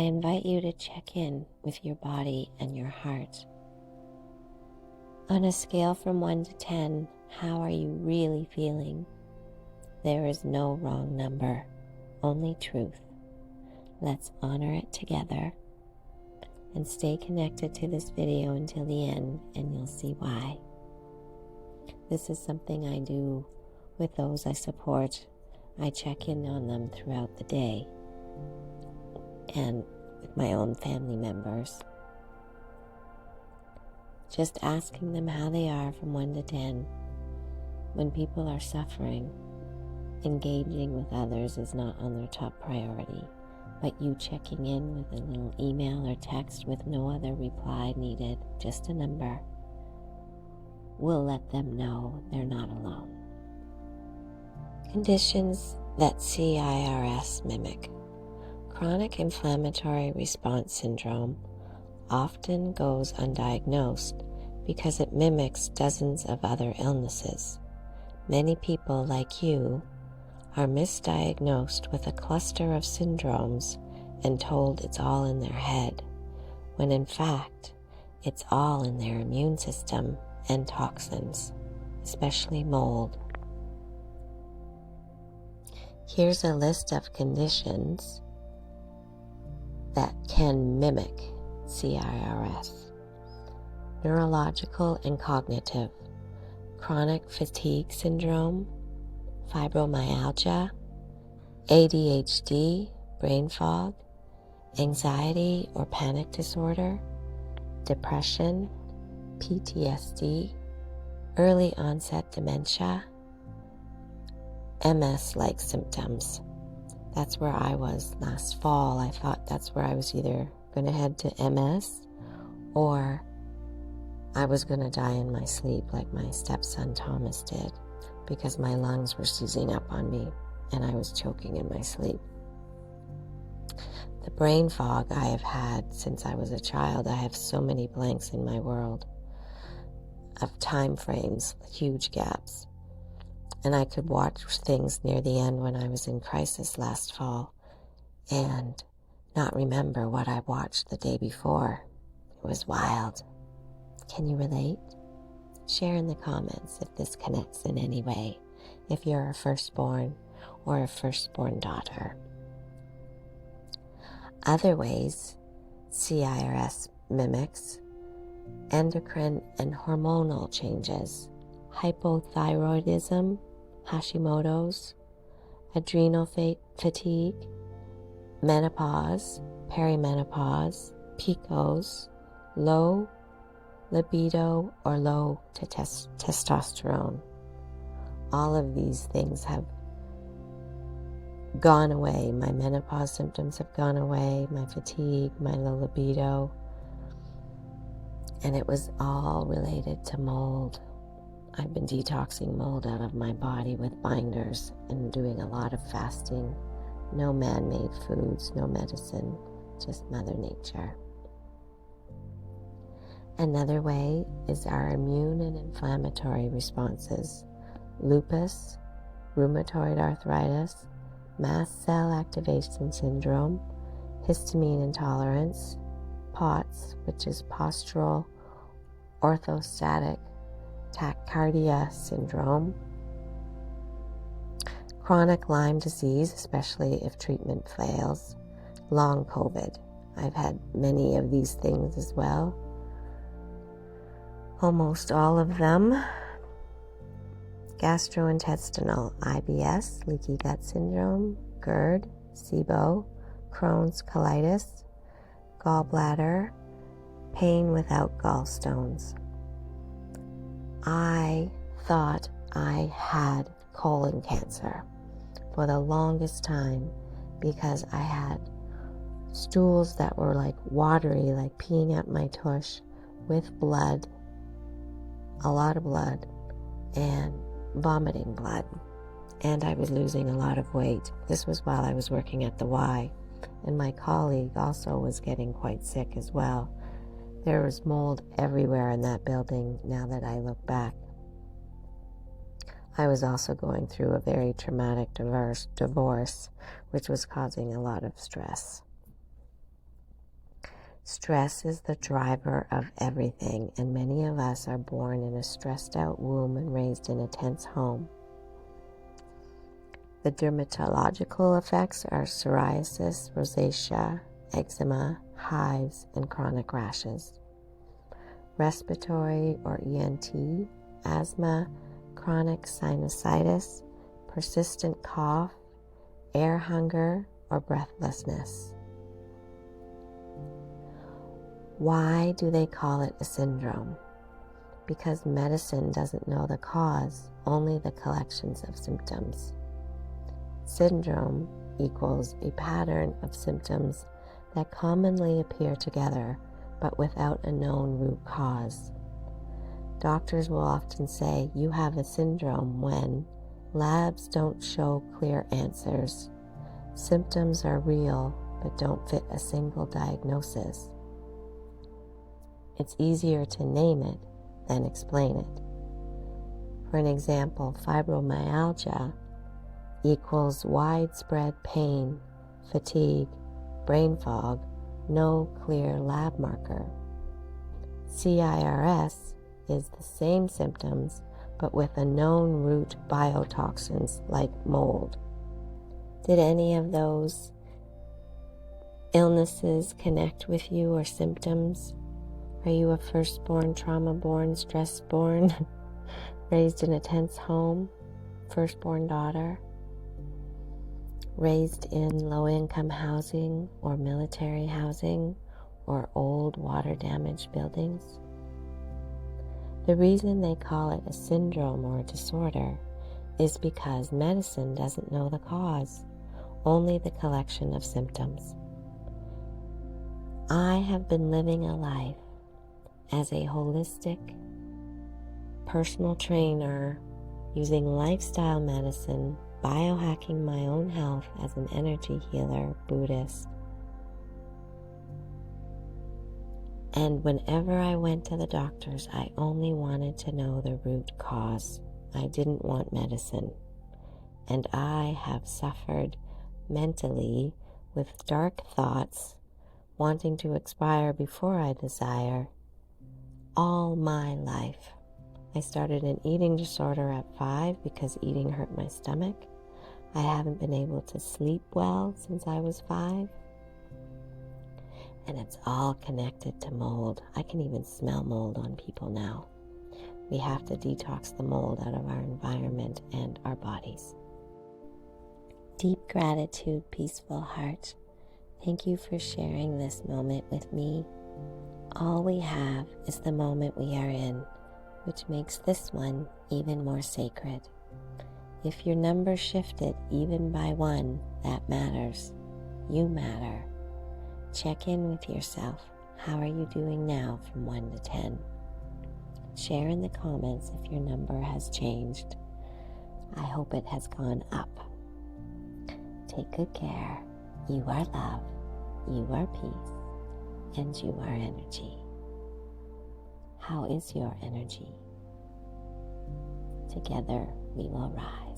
I invite you to check in with your body and your heart. On a scale from 1 to 10, how are you really feeling? There is no wrong number, only truth. Let's honor it together and stay connected to this video until the end, and you'll see why. This is something I do with those I support. I check in on them throughout the day and with my own family members. Just asking them how they are from 1 to 10. When people are suffering, engaging with others is not on their top priority, but you checking in with a little email or text with no other reply needed, just a number, will let them know they're not alone. Conditions that CIRS mimic. Chronic inflammatory response syndrome often goes undiagnosed because it mimics dozens of other illnesses. Many people like you are misdiagnosed with a cluster of syndromes and told it's all in their head, when in fact, it's all in their immune system and toxins, especially mold. Here's a list of conditions that can mimic CIRS. Neurological and cognitive, chronic fatigue syndrome, fibromyalgia, ADHD, brain fog, anxiety or panic disorder, depression, PTSD, early onset dementia, MS-like symptoms. That's where I was last fall. I thought that's where I was either going to head to MS or I was going to die in my sleep like my stepson Thomas did, because my lungs were seizing up on me and I was choking in my sleep. The brain fog I have had since I was a child. I have so many blanks in my world of time frames, huge gaps. And I could watch things near the end when I was in crisis last fall and not remember what I watched the day before. It was wild. Can you relate? Share in the comments if this connects in any way, if you're a firstborn or a firstborn daughter. Other ways CIRS mimics endocrine and hormonal changes, hypothyroidism, Hashimoto's, adrenal fatigue, menopause, perimenopause, PCOS, low libido or low testosterone. All of these things have gone away. My menopause symptoms have gone away, my fatigue, my low libido, and it was all related to mold. I've been detoxing mold out of my body with binders and doing a lot of fasting. No man-made foods, no medicine, just Mother Nature. Another way is our immune and inflammatory responses. Lupus, rheumatoid arthritis, mast cell activation syndrome, histamine intolerance, POTS, which is postural orthostatic tachycardia syndrome, chronic Lyme disease, especially if treatment fails, long COVID. I've had many of these things as well. Almost all of them. Gastrointestinal, IBS, leaky gut syndrome, GERD, SIBO, Crohn's colitis, gallbladder, pain without gallstones. I thought I had colon cancer for the longest time because I had stools that were like watery, like peeing out my tush, with blood, a lot of blood, and vomiting blood. And I was losing a lot of weight. This was while I was working at the Y, and my colleague also was getting quite sick as well. There was mold everywhere in that building now that I look back. I was also going through a very traumatic divorce, which was causing a lot of stress. Stress is the driver of everything, and many of us are born in a stressed out womb and raised in a tense home. The dermatological effects are psoriasis, rosacea, eczema, hives, and chronic rashes. Respiratory or ENT, asthma, chronic sinusitis, persistent cough, air hunger, or breathlessness. Why do they call it a syndrome? Because medicine doesn't know the cause, only the collections of symptoms. Syndrome equals a pattern of symptoms that commonly appear together, but without a known root cause. Doctors will often say you have a syndrome when labs don't show clear answers. Symptoms are real, but don't fit a single diagnosis. It's easier to name it than explain it. For an example, fibromyalgia equals widespread pain, fatigue, brain fog, no clear lab marker. CIRS is the same symptoms, but with a known root biotoxins like mold. Did any of those illnesses connect with you or symptoms? Are you a firstborn, trauma-born, stress-born, raised in a tense home, firstborn daughter, raised in low-income housing or military housing or old water-damaged buildings? The reason they call it a syndrome or a disorder is because medicine doesn't know the cause, only the collection of symptoms. I have been living a life as a holistic personal trainer using lifestyle medicine, biohacking my own health as an energy healer, Buddhist. And whenever I went to the doctors, I only wanted to know the root cause. I didn't want medicine. And I have suffered mentally with dark thoughts, wanting to expire before I desire, all my life. I started an eating disorder at 5 because eating hurt my stomach. I haven't been able to sleep well since I was 5. And it's all connected to mold. I can even smell mold on people now. We have to detox the mold out of our environment and our bodies. Deep gratitude, peaceful heart. Thank you for sharing this moment with me. All we have is the moment we are in, which makes this one even more sacred. If your number shifted even by 1, that matters. You matter. Check in with yourself. How are you doing now from 1 to 10? Share in the comments if your number has changed. I hope it has gone up. Take good care. You are love. You are peace. And you are energy. How is your energy? Together we will rise.